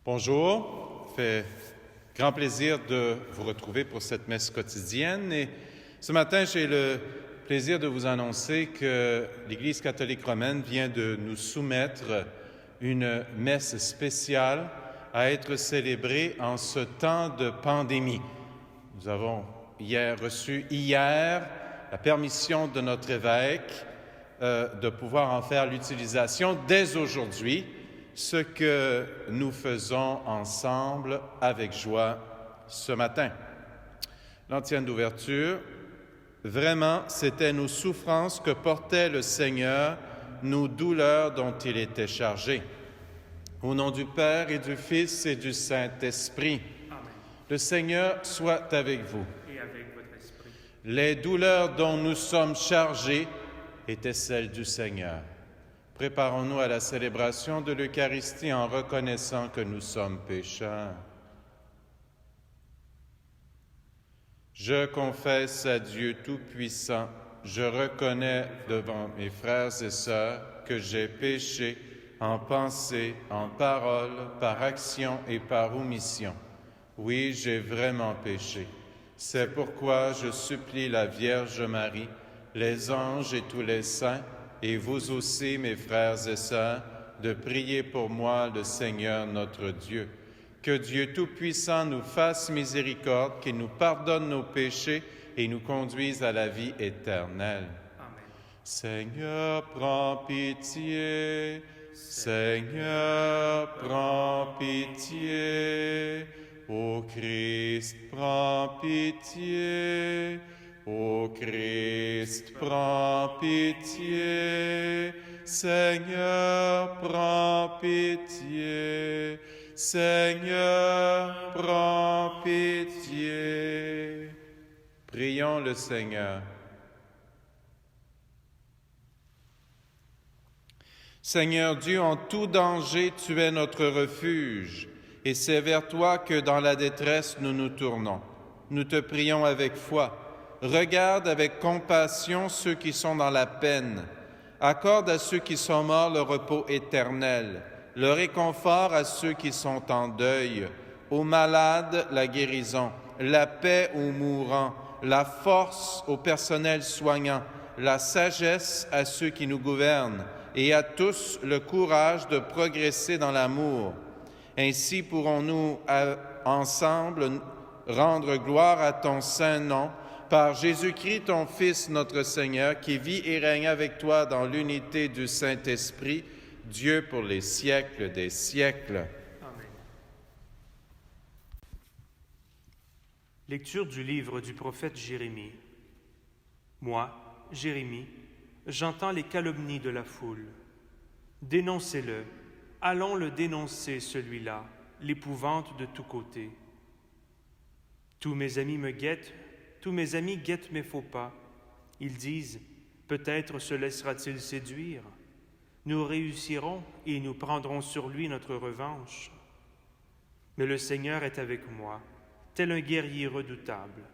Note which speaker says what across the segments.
Speaker 1: Bonjour, fait grand plaisir de vous retrouver pour cette messe quotidienne. Et ce matin, j'ai le plaisir de vous annoncer que l'Église catholique romaine vient de nous soumettre une messe spéciale à être célébrée en ce temps de pandémie. Nous avons reçu hier la permission de notre évêque de pouvoir en faire l'utilisation dès aujourd'hui, ce que nous faisons ensemble avec joie ce matin. L'antienne d'ouverture, vraiment, c'était nos souffrances que portait le Seigneur, nos douleurs dont il était chargé. Au nom du Père et du Fils et du Saint-Esprit,
Speaker 2: Amen.
Speaker 1: Le Seigneur soit avec vous.
Speaker 2: Et avec votre esprit.
Speaker 1: Les douleurs dont nous sommes chargés étaient celles du Seigneur. Préparons-nous à la célébration de l'Eucharistie en reconnaissant que nous sommes pécheurs. Je confesse à Dieu Tout-Puissant, je reconnais devant mes frères et sœurs que j'ai péché en pensée, en parole, par action et par omission. Oui, j'ai vraiment péché. C'est pourquoi je supplie la Vierge Marie, les anges et tous les saints, et vous aussi, mes frères et sœurs, de prier pour moi le Seigneur notre Dieu. Que Dieu Tout-Puissant nous fasse miséricorde, qu'il nous pardonne nos péchés et nous conduise à la vie éternelle.
Speaker 2: Amen.
Speaker 1: Seigneur, prends pitié. Seigneur, prends pitié. Ô Christ, prends pitié. Ô Christ, prends pitié. Seigneur, prends pitié. Seigneur, prends pitié. Prions le Seigneur. Seigneur Dieu, en tout danger, tu es notre refuge, et c'est vers toi que dans la détresse nous nous tournons. Nous te prions avec foi. Regarde avec compassion ceux qui sont dans la peine. Accorde à ceux qui sont morts le repos éternel, le réconfort à ceux qui sont en deuil, aux malades la guérison, la paix aux mourants, la force au personnel soignant, la sagesse à ceux qui nous gouvernent, et à tous le courage de progresser dans l'amour. Ainsi pourrons-nous ensemble rendre gloire à ton saint nom, par Jésus-Christ, ton Fils, notre Seigneur, qui vit et règne avec toi dans l'unité du Saint-Esprit, Dieu pour les siècles des siècles.
Speaker 2: Amen. Lecture du livre du prophète Jérémie. Moi, Jérémie, j'entends les calomnies de la foule. Dénoncez-le, allons le dénoncer, celui-là, l'épouvante de tous côtés. Tous mes amis me guettent, tous mes amis guettent mes faux pas. Ils disent, peut-être se laissera-t-il séduire. Nous réussirons et nous prendrons sur lui notre revanche. Mais le Seigneur est avec moi, tel un guerrier redoutable.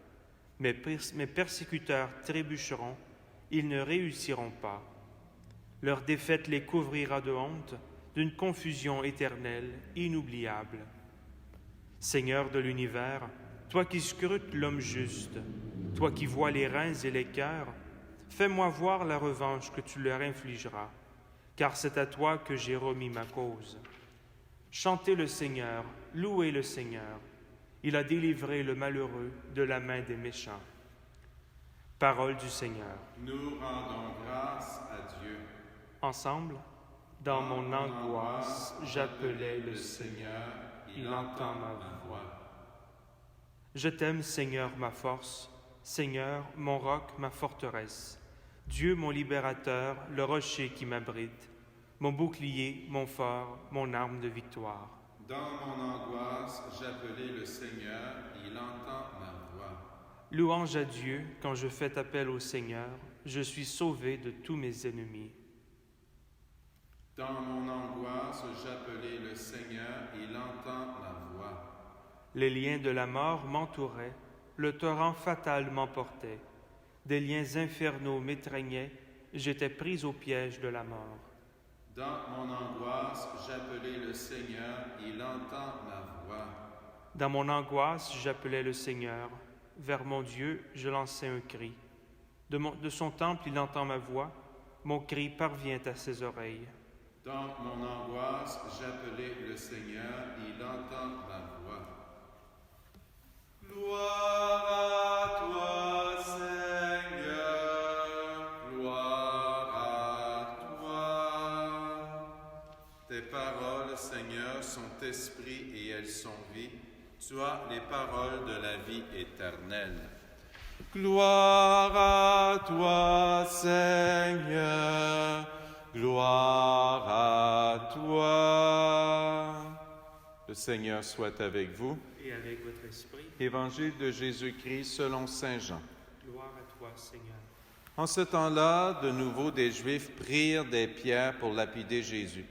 Speaker 2: Mes persécuteurs trébucheront, ils ne réussiront pas. Leur défaite les couvrira de honte, d'une confusion éternelle, inoubliable. Seigneur de l'univers, toi qui scrutes l'homme juste, toi qui vois les reins et les cœurs, fais-moi voir la revanche que tu leur infligeras, car c'est à toi que j'ai remis ma cause. Chantez le Seigneur, louez le Seigneur. Il a délivré le malheureux de la main des méchants. Parole du Seigneur.
Speaker 1: Nous rendons grâce à Dieu.
Speaker 2: Ensemble, dans mon angoisse, j'appelais le Seigneur, il entend ma voix. Je t'aime, Seigneur, ma force, Seigneur, mon roc, ma forteresse, Dieu, mon libérateur, le rocher qui m'abrite, mon bouclier, mon fort, mon arme de victoire.
Speaker 1: Dans mon angoisse, j'appelais le Seigneur, il entend ma voix.
Speaker 2: Louange à Dieu, quand je fais appel au Seigneur, je suis sauvé de tous mes ennemis.
Speaker 1: Dans mon angoisse, j'appelais le Seigneur, il entend ma voix.
Speaker 2: Les liens de la mort m'entouraient, le torrent fatal m'emportait. Des liens infernaux m'étreignaient, j'étais pris au piège de la mort.
Speaker 1: Dans mon angoisse, j'appelais le Seigneur, il entend ma voix.
Speaker 2: Dans mon angoisse, j'appelais le Seigneur. Vers mon Dieu, je lançais un cri. De son temple, il entend ma voix. Mon cri parvient à ses oreilles.
Speaker 1: Dans mon angoisse, j'appelais le Seigneur, il entend ma voix. Gloire à toi, Seigneur, gloire à toi. Tes paroles, Seigneur, sont esprit et elles sont vie. Tu as les paroles de la vie éternelle. Gloire à toi, Seigneur, gloire à toi. Le Seigneur soit avec vous.
Speaker 2: Et avec votre esprit.
Speaker 1: Évangile de Jésus-Christ selon saint Jean.
Speaker 2: Gloire à toi, Seigneur.
Speaker 1: En ce temps-là, de nouveau, des Juifs prirent des pierres pour lapider Jésus.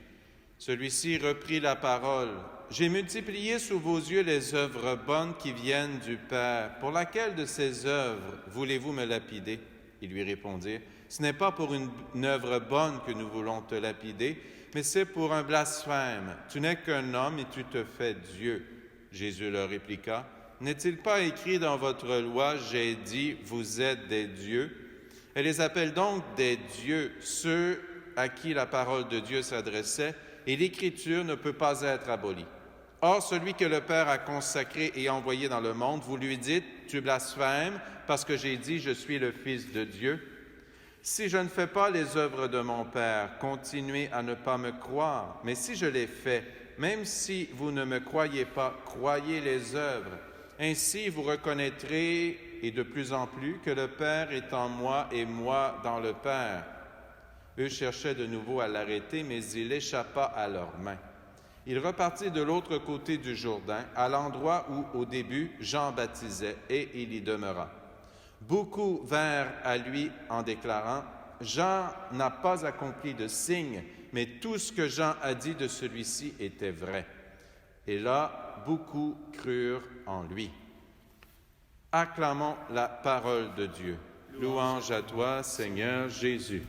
Speaker 1: Celui-ci reprit la parole. « J'ai multiplié sous vos yeux les œuvres bonnes qui viennent du Père. Pour laquelle de ces œuvres voulez-vous me lapider? » Ils lui répondirent. « Ce n'est pas pour une œuvre bonne que nous voulons te lapider, mais c'est pour un blasphème. Tu n'es qu'un homme et tu te fais Dieu. » Jésus leur répliqua. « N'est-il pas écrit dans votre loi, j'ai dit, vous êtes des dieux? Elle les appelle donc des dieux, ceux à qui la parole de Dieu s'adressait, et l'Écriture ne peut pas être abolie. Or, celui que le Père a consacré et envoyé dans le monde, vous lui dites, tu blasphèmes, parce que j'ai dit, je suis le Fils de Dieu. Si je ne fais pas les œuvres de mon Père, continuez à ne pas me croire. Mais si je les fais, même si vous ne me croyez pas, croyez les œuvres. Ainsi, vous reconnaîtrez, et de plus en plus, que le Père est en moi et moi dans le Père. Eux cherchaient de nouveau à l'arrêter, mais il échappa à leurs mains. Il repartit de l'autre côté du Jourdain, à l'endroit où, au début, Jean baptisait, et il y demeura. Beaucoup vinrent à lui en déclarant, « Jean n'a pas accompli de signe, mais tout ce que Jean a dit de celui-ci était vrai. » Et là, beaucoup crurent en lui. Acclamons la parole de Dieu. Louange à toi, Seigneur Jésus.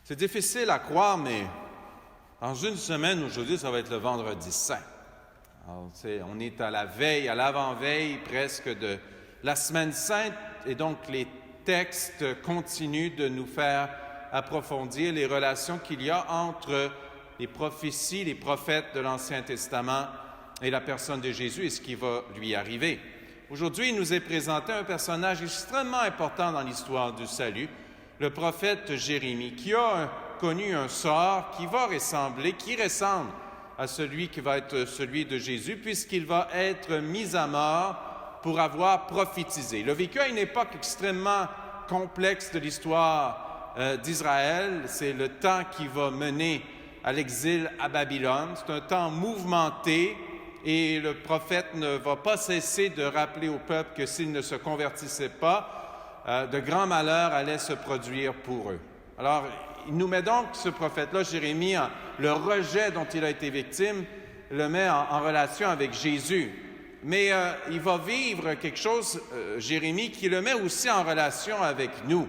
Speaker 1: C'est difficile à croire, mais dans une semaine, aujourd'hui, ça va être le vendredi saint. Alors, on est à la veille, à l'avant-veille presque de la semaine sainte, et donc les textes continuent de nous faire approfondir les relations qu'il y a entre les prophéties, les prophètes de l'Ancien Testament et la personne de Jésus et ce qui va lui arriver. Aujourd'hui, il nous est présenté un personnage extrêmement important dans l'histoire du salut, le prophète Jérémie, qui a connu un sort qui ressemble à celui qui va être celui de Jésus, puisqu'il va être mis à mort pour avoir prophétisé. Il a vécu à une époque extrêmement complexe de l'histoire d'Israël. C'est le temps qui va mener à l'exil à Babylone. C'est un temps mouvementé et le prophète ne va pas cesser de rappeler au peuple que s'il ne se convertissait pas, de grands malheurs allaient se produire pour eux. Alors, il nous met donc, ce prophète-là, Jérémie, le rejet dont il a été victime, le met en relation avec Jésus. Mais il va vivre quelque chose, Jérémie, qui le met aussi en relation avec nous,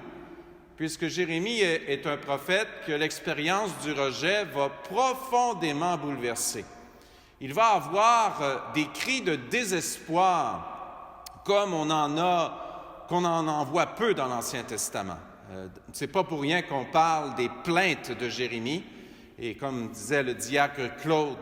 Speaker 1: puisque Jérémie est un prophète que l'expérience du rejet va profondément bouleverser. Il va avoir des cris de désespoir, comme qu'on en envoie peu dans l'Ancien Testament. C'est pas pour rien qu'on parle des plaintes de Jérémie, et comme disait le diacre Claude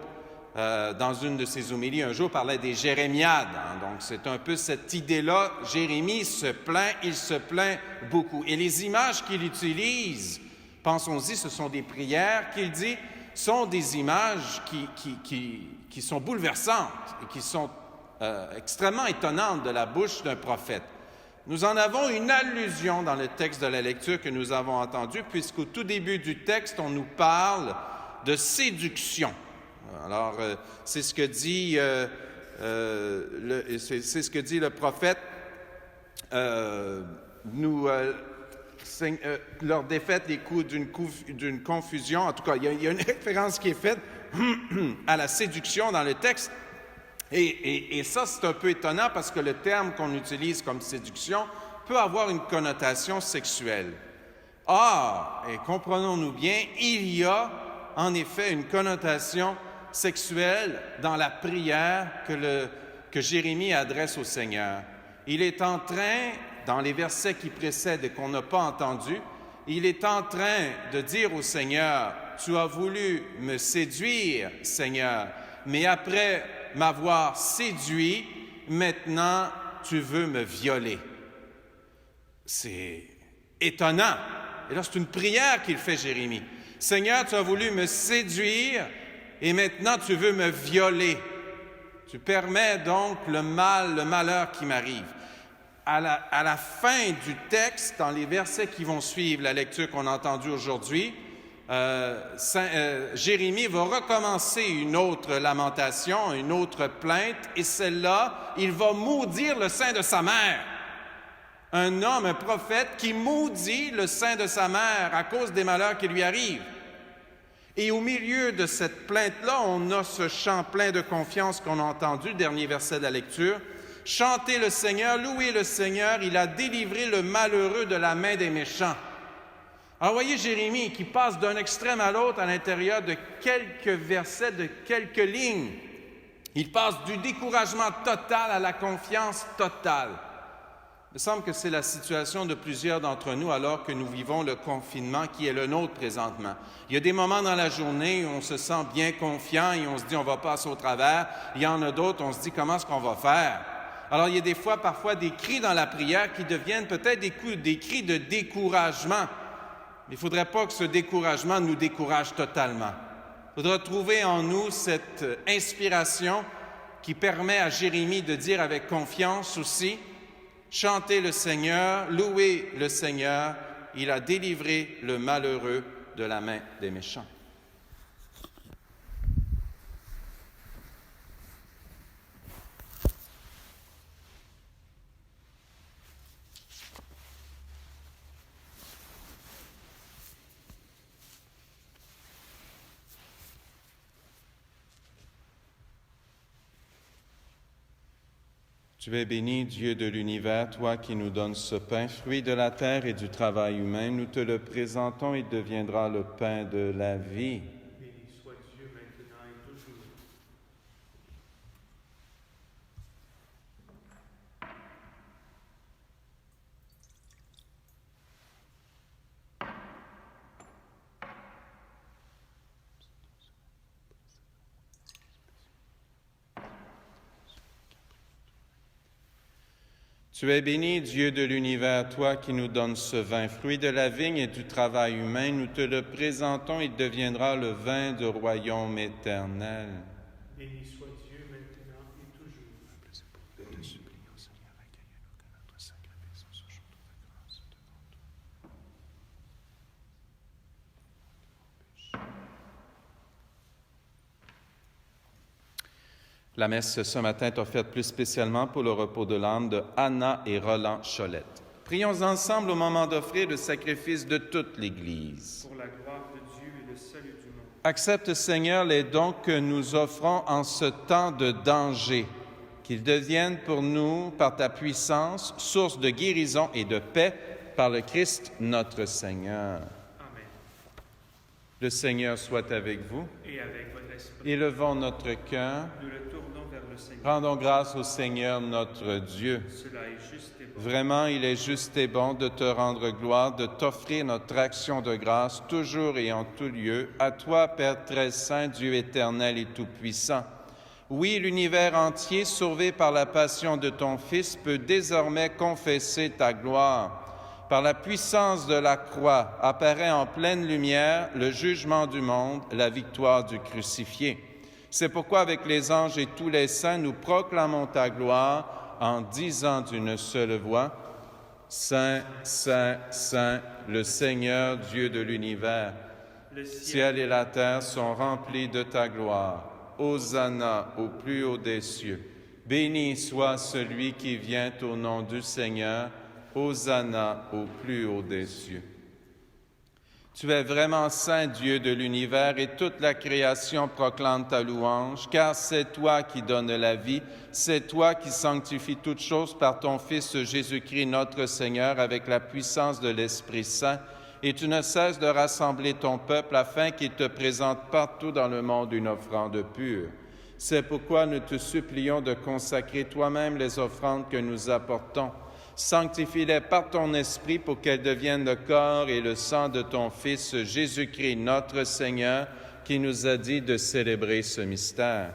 Speaker 1: dans une de ses homélies, un jour parlait des jérémiades. Donc c'est un peu cette idée-là. Jérémie se plaint, il se plaint beaucoup. Et les images qu'il utilise, pensons-y, ce sont des prières qu'il dit, sont des images qui sont bouleversantes et qui sont extrêmement étonnantes de la bouche d'un prophète. Nous en avons une allusion dans le texte de la lecture que nous avons entendu, puisqu'au tout début du texte, on nous parle de séduction. Alors, c'est ce que dit le prophète. Leur défaite les coups d'une confusion. En tout cas, il y a une référence qui est faite à la séduction dans le texte. Et ça, c'est un peu étonnant parce que le terme qu'on utilise comme séduction peut avoir une connotation sexuelle. Or, et comprenons-nous bien, il y a en effet une connotation sexuelle dans la prière que Jérémie adresse au Seigneur. Il est en train, dans les versets qui précèdent et qu'on n'a pas entendus, il est en train de dire au Seigneur, « Tu as voulu me séduire, Seigneur, mais après m'avoir séduit, maintenant tu veux me violer. » C'est étonnant. Et là, c'est une prière qu'il fait, Jérémie. « Seigneur, tu as voulu me séduire et maintenant tu veux me violer. Tu permets donc le malheur qui m'arrive. » À la fin du texte, dans les versets qui vont suivre la lecture qu'on a entendue aujourd'hui, Jérémie va recommencer une autre lamentation, une autre plainte, et celle-là, il va maudire le sein de sa mère. Un homme, un prophète, qui maudit le sein de sa mère à cause des malheurs qui lui arrivent. Et au milieu de cette plainte-là, on a ce chant plein de confiance qu'on a entendu, dernier verset de la lecture. « Chantez le Seigneur, louez le Seigneur, il a délivré le malheureux de la main des méchants. » Alors voyez Jérémie qui passe d'un extrême à l'autre à l'intérieur de quelques versets, de quelques lignes. Il passe du découragement total à la confiance totale. Il me semble que c'est la situation de plusieurs d'entre nous alors que nous vivons le confinement qui est le nôtre présentement. Il y a des moments dans la journée où on se sent bien confiant et on se dit on va passer au travers. Il y en a d'autres, on se dit comment est-ce qu'on va faire? Alors il y a parfois des cris dans la prière qui deviennent peut-être des cris de découragement. Mais il ne faudrait pas que ce découragement nous décourage totalement. Il faudra trouver en nous cette inspiration qui permet à Jérémie de dire avec confiance aussi, « Chantez le Seigneur, louez le Seigneur, il a délivré le malheureux de la main des méchants. » Tu es béni, Dieu de l'univers, toi qui nous donnes ce pain, fruit de la terre et du travail humain. Nous te le présentons, il deviendra le pain de la vie.
Speaker 2: Béni soit Dieu maintenant et toujours.
Speaker 1: Tu es béni, Dieu de l'univers, toi qui nous donnes ce vin, fruit de la vigne et du travail humain. Nous te le présentons, il deviendra le vin du royaume éternel.
Speaker 2: Béni soit Dieu maintenant et toujours.
Speaker 1: Je te supplie, ô Seigneur, accueille-nous que notre sacrifice ce jour de grâce devant toi. La messe ce matin est offerte plus spécialement pour le repos de l'âme de Anna et Roland Cholette. Prions ensemble au moment d'offrir le sacrifice de toute l'Église.
Speaker 2: Pour la gloire de Dieu et le salut du monde.
Speaker 1: Accepte, Seigneur, les dons que nous offrons en ce temps de danger, qu'ils deviennent pour nous, par ta puissance, source de guérison et de paix par le Christ notre Seigneur.
Speaker 2: Amen.
Speaker 1: Le Seigneur soit avec vous.
Speaker 2: Et avec votre esprit.
Speaker 1: Élevons notre cœur.
Speaker 2: Nous le tournons vers le Seigneur.
Speaker 1: Rendons grâce au Seigneur notre Dieu.
Speaker 2: Cela est juste et bon.
Speaker 1: Vraiment, il est juste et bon de te rendre gloire, de t'offrir notre action de grâce, toujours et en tout lieu, à toi, Père très saint, Dieu éternel et tout-puissant. Oui, l'univers entier, sauvé par la passion de ton Fils, peut désormais confesser ta gloire. Par la puissance de la croix apparaît en pleine lumière le jugement du monde, la victoire du crucifié. C'est pourquoi, avec les anges et tous les saints, nous proclamons ta gloire en disant d'une seule voix, « Saint, Saint, Saint, le Seigneur Dieu de l'univers. Le ciel et la terre sont remplis de ta gloire. Hosanna au plus haut des cieux. Béni soit celui qui vient au nom du Seigneur. Hosanna au plus haut des cieux. » Tu es vraiment saint, Dieu de l'univers, et toute la création proclame ta louange, car c'est toi qui donnes la vie, c'est toi qui sanctifies toutes choses par ton Fils Jésus-Christ notre Seigneur, avec la puissance de l'Esprit Saint, et tu ne cesses de rassembler ton peuple afin qu'il te présente partout dans le monde une offrande pure. C'est pourquoi nous te supplions de consacrer toi-même les offrandes que nous apportons. Sanctifie-les par ton esprit pour qu'elles deviennent le corps et le sang de ton Fils Jésus-Christ, notre Seigneur, qui nous a dit de célébrer ce mystère.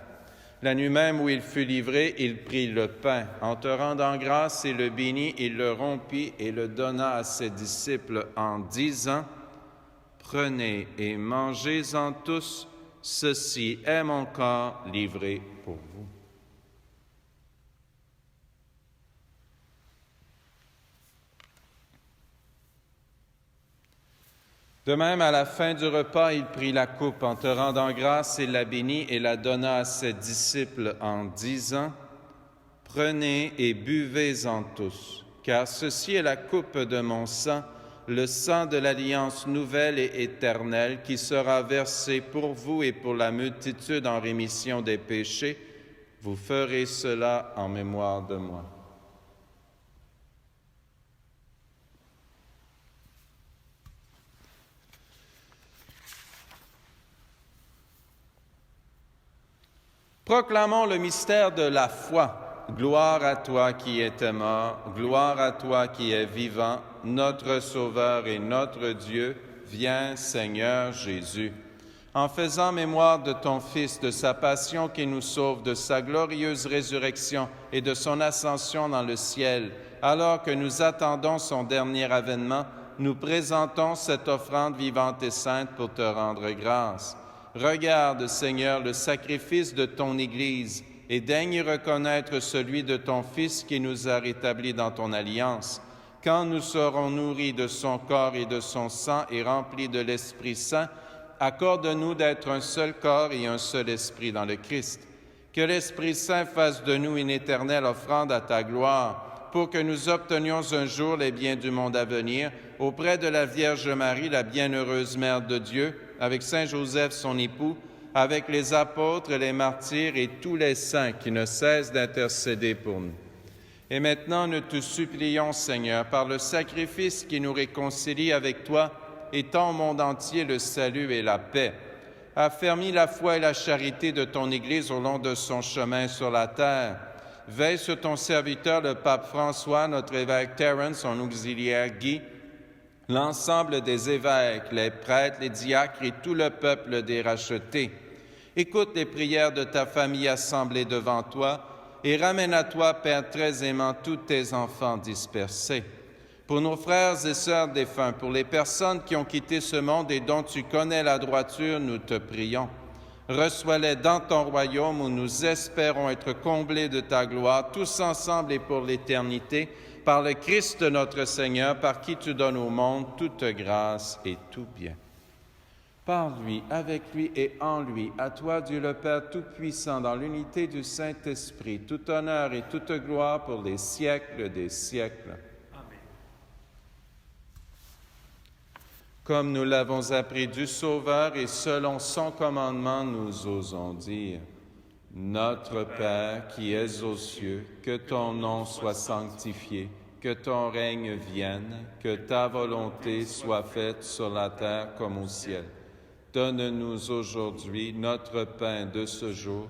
Speaker 1: La nuit même où il fut livré, il prit le pain. En te rendant grâce, il le bénit, il le rompit et le donna à ses disciples en disant, « Prenez et mangez-en tous, ceci est mon corps livré pour vous. » De même, à la fin du repas, il prit la coupe. En te rendant grâce, il la bénit et la donna à ses disciples en disant, « Prenez et buvez-en tous, car ceci est la coupe de mon sang, le sang de l'alliance nouvelle et éternelle qui sera versé pour vous et pour la multitude en rémission des péchés. Vous ferez cela en mémoire de moi. » Proclamons le mystère de la foi. Gloire à toi qui étais mort, gloire à toi qui es vivant, notre Sauveur et notre Dieu, viens Seigneur Jésus. En faisant mémoire de ton Fils, de sa passion qui nous sauve, de sa glorieuse résurrection et de son ascension dans le ciel, alors que nous attendons son dernier avènement, nous présentons cette offrande vivante et sainte pour te rendre grâce. Regarde, Seigneur, le sacrifice de ton Église et daigne reconnaître celui de ton Fils qui nous a rétablis dans ton alliance. Quand nous serons nourris de son corps et de son sang et remplis de l'Esprit Saint, accorde-nous d'être un seul corps et un seul esprit dans le Christ. Que l'Esprit Saint fasse de nous une éternelle offrande à ta gloire, pour que nous obtenions un jour les biens du monde à venir, auprès de la Vierge Marie, la bienheureuse Mère de Dieu, avec Saint Joseph, son époux, avec les apôtres, les martyrs et tous les saints qui ne cessent d'intercéder pour nous. Et maintenant, nous te supplions, Seigneur, par le sacrifice qui nous réconcilie avec toi, étends au monde entier le salut et la paix. Affermis la foi et la charité de ton Église au long de son chemin sur la terre. Veille sur ton serviteur, le pape François, notre évêque Terence, son auxiliaire Guy, l'ensemble des évêques, les prêtres, les diacres et tout le peuple des rachetés. Écoute les prières de ta famille assemblée devant toi et ramène à toi, Père très aimant, tous tes enfants dispersés. Pour nos frères et sœurs défunts, pour les personnes qui ont quitté ce monde et dont tu connais la droiture, nous te prions. Reçois-les dans ton royaume où nous espérons être comblés de ta gloire, tous ensemble et pour l'éternité, par le Christ notre Seigneur, par qui tu donnes au monde toute grâce et tout bien. Par lui, avec lui et en lui, à toi Dieu le Père Tout-Puissant, dans l'unité du Saint-Esprit, tout honneur et toute gloire pour les siècles des siècles.
Speaker 2: Amen.
Speaker 1: Comme nous l'avons appris du Sauveur et selon son commandement, nous osons dire, Notre Père qui es aux cieux, que ton nom soit sanctifié, que ton règne vienne, que ta volonté soit faite sur la terre comme au ciel. Donne-nous aujourd'hui notre pain de ce jour.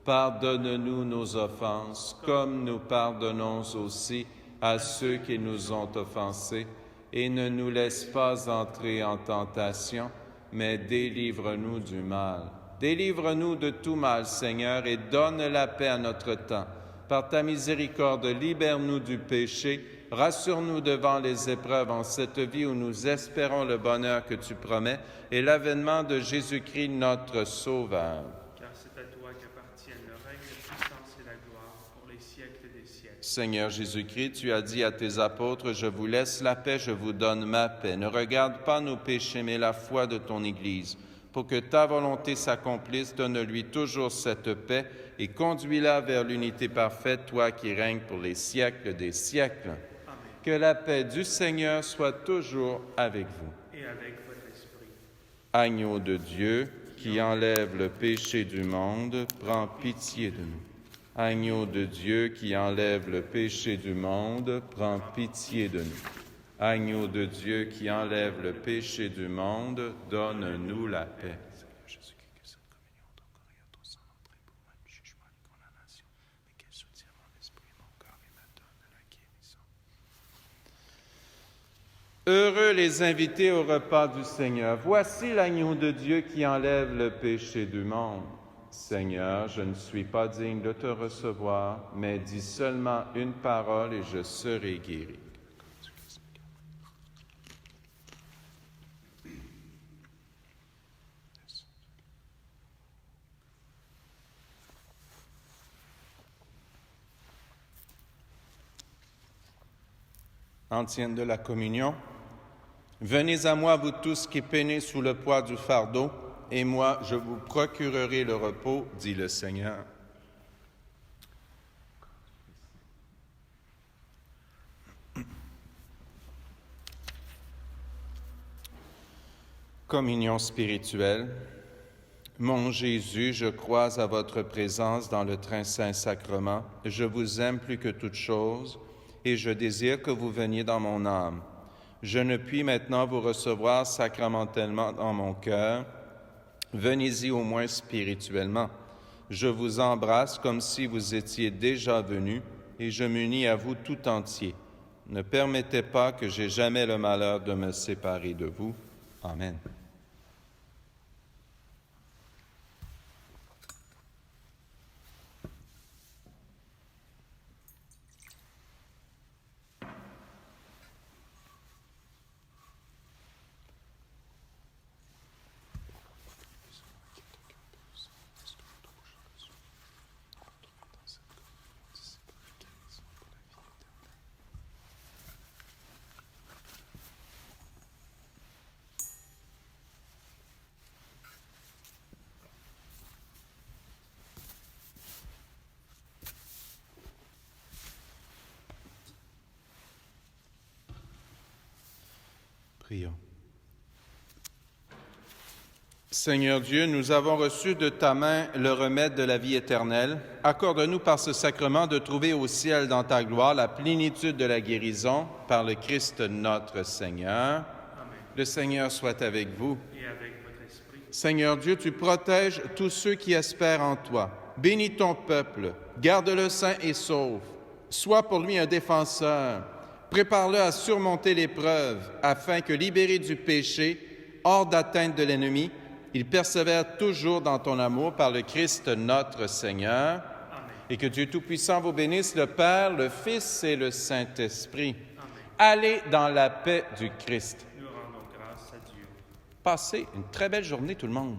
Speaker 1: Pardonne-nous nos offenses, comme nous pardonnons aussi à ceux qui nous ont offensés. Et ne nous laisse pas entrer en tentation, mais délivre-nous du mal. Délivre-nous de tout mal, Seigneur, et donne la paix à notre temps. Par ta miséricorde, libère-nous du péché. Rassure-nous devant les épreuves en cette vie où nous espérons le bonheur que tu promets et l'avènement de Jésus-Christ, notre Sauveur.
Speaker 2: Car c'est à toi qu'appartiennent le règne, la puissance et la gloire pour les siècles des siècles.
Speaker 1: Seigneur Jésus-Christ, tu as dit à tes apôtres, « Je vous laisse la paix, je vous donne ma paix. Ne regarde pas nos péchés, mais la foi de ton Église. Pour que ta volonté s'accomplisse, donne-lui toujours cette paix et conduis-la vers l'unité parfaite, toi qui règnes pour les siècles des siècles. » Que la paix du Seigneur soit toujours avec vous.
Speaker 2: Et avec votre esprit.
Speaker 1: Agneau de Dieu, qui enlève le péché du monde, prends pitié de nous. Agneau de Dieu, qui enlève le péché du monde, prends pitié de nous. Agneau de Dieu qui enlève le péché du monde, donne-nous la paix. Heureux les invités au repas du Seigneur. Voici l'agneau de Dieu qui enlève le péché du monde. Seigneur, je ne suis pas digne de te recevoir, mais dis seulement une parole et je serai guéri. Antienne de la communion. Venez à moi, vous tous qui peinez sous le poids du fardeau, et moi, je vous procurerai le repos, dit le Seigneur. Communion spirituelle. Mon Jésus, je crois à votre présence dans le très saint sacrement. Je vous aime plus que toute chose, et je désire que vous veniez dans mon âme. Je ne puis maintenant vous recevoir sacramentellement dans mon cœur. Venez-y au moins spirituellement. Je vous embrasse comme si vous étiez déjà venu et je m'unis à vous tout entier. Ne permettez pas que j'aie jamais le malheur de me séparer de vous. Amen. Prions. Seigneur Dieu, nous avons reçu de ta main le remède de la vie éternelle. Accorde-nous par ce sacrement de trouver au ciel dans ta gloire la plénitude de la guérison par le Christ notre Seigneur.
Speaker 2: Amen.
Speaker 1: Le Seigneur soit avec vous.
Speaker 2: Et avec votre esprit.
Speaker 1: Seigneur Dieu, tu protèges tous ceux qui espèrent en toi. Bénis ton peuple, garde-le sain et sauf. Sois pour lui un défenseur. Prépare-le à surmonter l'épreuve, afin que, libéré du péché, hors d'atteinte de l'ennemi, il persévère toujours dans ton amour par le Christ notre Seigneur.
Speaker 2: Amen.
Speaker 1: Et que Dieu Tout-Puissant vous bénisse, le Père, le Fils et le Saint-Esprit.
Speaker 2: Amen.
Speaker 1: Allez dans la paix du Christ.
Speaker 2: Nous rendons grâce à Dieu.
Speaker 1: Passez une très belle journée tout le monde.